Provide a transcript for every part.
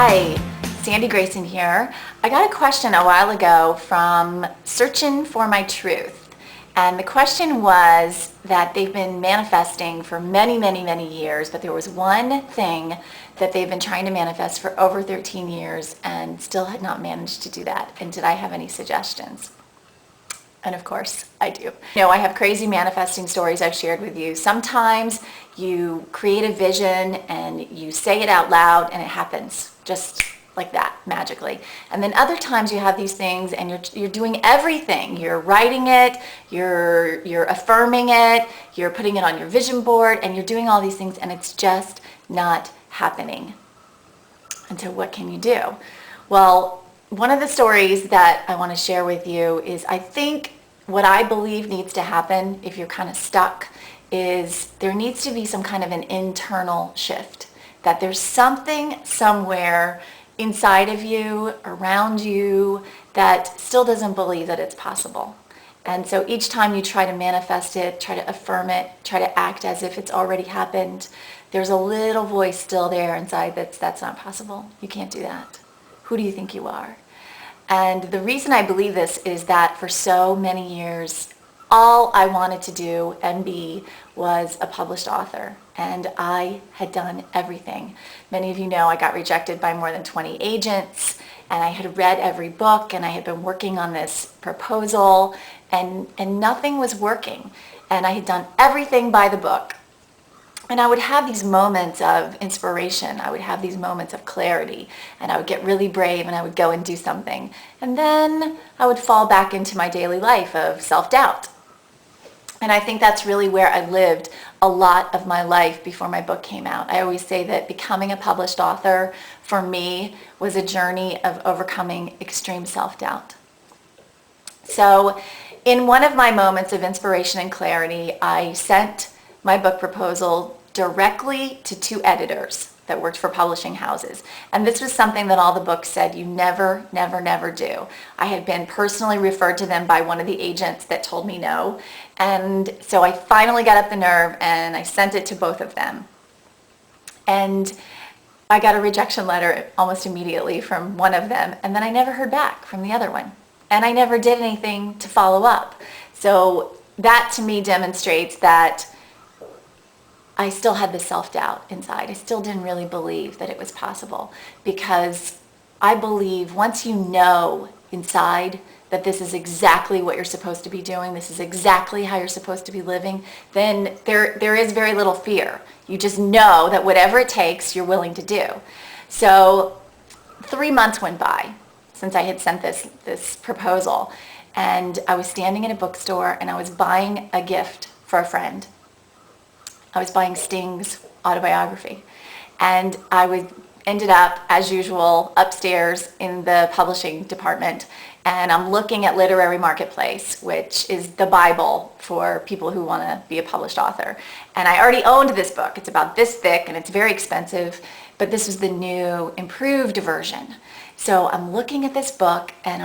Hi, Sandy Grason here. I got a question a while ago from Searching for My Truth. And the question was that they've been manifesting for many years, but there was one thing that they've been trying to manifest for over 13 years and still had not managed to do that. And did I have any suggestions? And of course, I do. I have crazy manifesting stories I've shared with you. Sometimes you create a vision and you say it out loud and it happens just like that, magically. And then other times you have these things and you're doing everything. You're writing it, you're affirming it, you're putting it on your vision board, and you're doing all these things and it's just not happening. And so what can you do? Well, one of the stories that I want to share with you is, I think what I believe needs to happen if you're kind of stuck is there needs to be some kind of an internal shift. That there's something somewhere inside of you, around you, that still doesn't believe that it's possible. And so each time you try to manifest it, try to affirm it, try to act as if it's already happened, there's a little voice still there inside that's not possible. You can't do that. Who do you think you are? And the reason I believe this is that for so many years, all I wanted to do and be was a published author. And I had done everything. Many of you know I got rejected by more than 20 agents, and I had read every book, and I had been working on this proposal, and nothing was working. And I had done everything by the book. And I would have these moments of inspiration. I would have these moments of clarity, and I would get really brave and I would go and do something. And then I would fall back into my daily life of self-doubt. And I think that's really where I lived a lot of my life before my book came out. I always say that becoming a published author for me was a journey of overcoming extreme self-doubt. So in one of my moments of inspiration and clarity, I sent my book proposal directly to 2 editors that worked for publishing houses. And this was something that all the books said you never do. I had been personally referred to them by one of the agents that told me no. And so I finally got up the nerve and I sent it to both of them. And I got a rejection letter almost immediately from one of them, and then I never heard back from the other one. And I never did anything to follow up. So that to me demonstrates that I still had the self-doubt inside. I still didn't really believe that it was possible, because I believe once you know inside that this is exactly what you're supposed to be doing, this is exactly how you're supposed to be living, then there is very little fear. You just know that whatever it takes, you're willing to do. So 3 months went by since I had sent this proposal, and I was standing in a bookstore and I was buying a gift for a friend. I was buying Sting's autobiography, and I ended up, as usual, upstairs in the publishing department, and I'm looking at Literary Marketplace, which is the Bible for people who want to be a published author. And I already owned this book. It's about this thick, and it's very expensive, but this was the new, improved version. So I'm looking at this book, and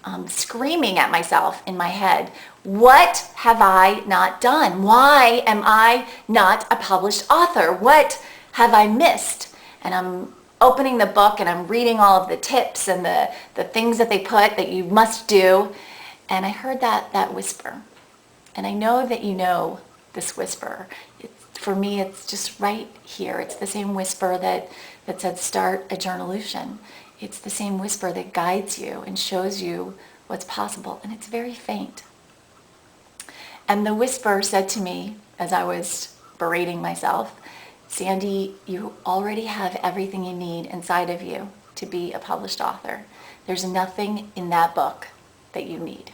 I'm screaming at myself in my head, what have I not done? Why am I not a published author? What have I missed? And I'm opening the book and I'm reading all of the tips and the things that they put that you must do. And I heard that whisper. And I know that you know this whisper. For me, it's just right here. It's the same whisper that said start a journolution. It's the same whisper that guides you and shows you what's possible. And it's very faint. And the whisper said to me, as I was berating myself, Sandy, you already have everything you need inside of you to be a published author. There's nothing in that book that you need.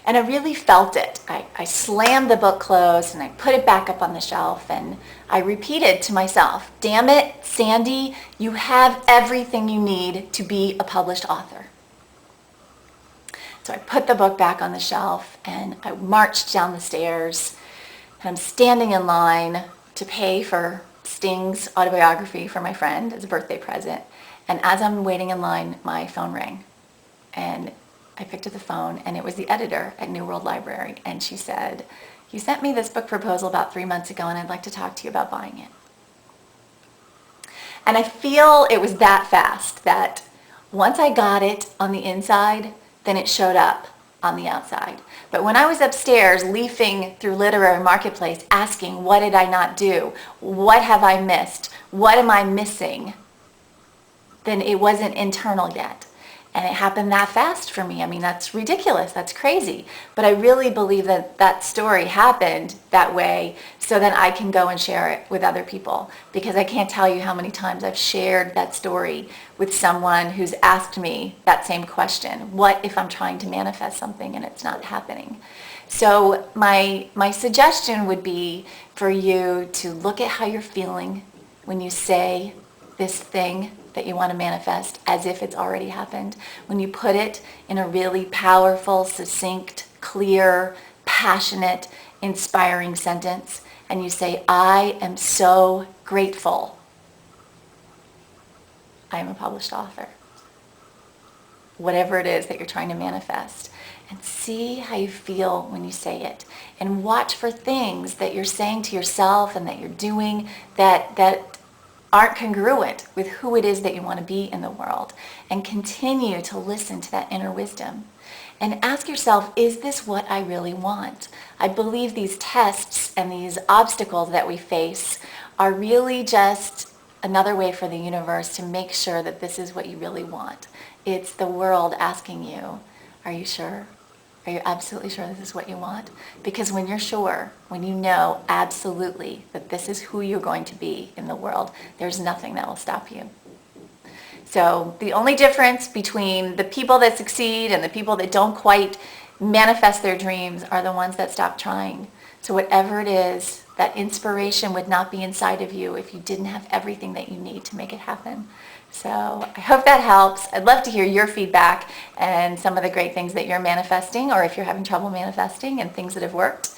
And I really felt it. I slammed the book closed and I put it back up on the shelf, and I repeated to myself, damn it, Sandy, you have everything you need to be a published author. So I put the book back on the shelf and I marched down the stairs, and I'm standing in line to pay for Sting's autobiography for my friend as a birthday present. And as I'm waiting in line, my phone rang. And I picked up the phone, and it was the editor at New World Library. And she said, you sent me this book proposal about 3 months ago, and I'd like to talk to you about buying it. And I feel it was that fast that once I got it on the inside, then it showed up on the outside. But when I was upstairs leafing through Literary Marketplace asking, what did I not do? What have I missed? What am I missing? Then it wasn't internal yet. And it happened that fast for me. I mean, that's ridiculous. That's crazy. But I really believe that that story happened that way so that I can go and share it with other people. Because I can't tell you how many times I've shared that story with someone who's asked me that same question. What if I'm trying to manifest something and it's not happening? So my suggestion would be for you to look at how you're feeling when you say this thing that you want to manifest as if it's already happened. When you put it in a really powerful, succinct, clear, passionate, inspiring sentence, and you say, I am so grateful I am a published author. Whatever it is that you're trying to manifest. And see how you feel when you say it. And watch for things that you're saying to yourself and that you're doing that aren't congruent with who it is that you want to be in the world, and continue to listen to that inner wisdom and ask yourself, is this what I really want? I believe these tests and these obstacles that we face are really just another way for the universe to make sure that this is what you really want. It's the world asking you, are you sure? Are you absolutely sure this is what you want? Because when you're sure, when you know absolutely that this is who you're going to be in the world, there's nothing that will stop you. So the only difference between the people that succeed and the people that don't quite manifest their dreams are the ones that stop trying. So whatever it is, that inspiration would not be inside of you if you didn't have everything that you need to make it happen. So I hope that helps. I'd love to hear your feedback and some of the great things that you're manifesting, or if you're having trouble manifesting and things that have worked.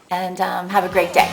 And have a great day.